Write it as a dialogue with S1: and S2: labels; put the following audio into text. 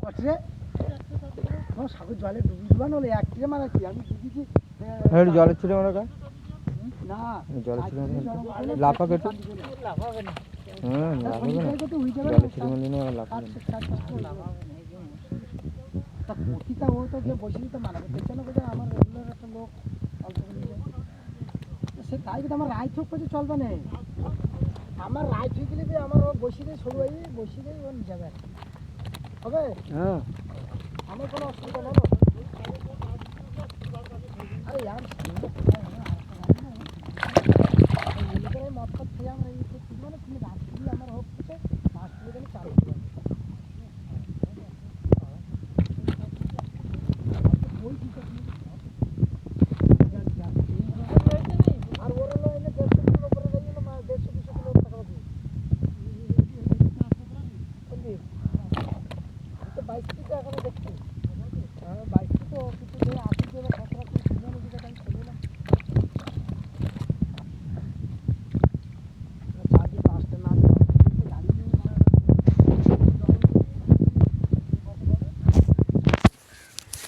S1: কটরে সাগর জলে ডুবি নলে একটে মারা কি আমি বুঝেছি
S2: জলের ছিল মনে কর
S1: না
S2: জলের ছিল লাফা কেটে
S1: লাফাবে না
S2: লাফাবে না জলের ছিল মানে আবার লাফাবে
S1: তা প্রতিটা ও তো যে বসে দিতে মানাবে পেছনে বোঝা আমার রেগুলার একটা লোক অল্প সে তাই কিন্তু আমার রায় চোখ করছে চলবে না আমার রায় চুই গেলে আমার ও বসে দিয়ে সরু হয়ে বসে দিয়ে ও নিয়ে যাবে হবে
S2: হ্যাঁ
S1: আমার কোনো অসুবিধা নেই আরে यार মদ খাত খেয়ে আমরা এই মানে তুমি রাত্রি আমার হোক থেকে মাস থেকে গেলে চালু করে আর ওর হলো এনে 150 কিলো করে গেল 150 কিলো টাকা হবে তো 22 টাকা এখনো দেখছি হ্যাঁ 22 তো কিছু দিয়ে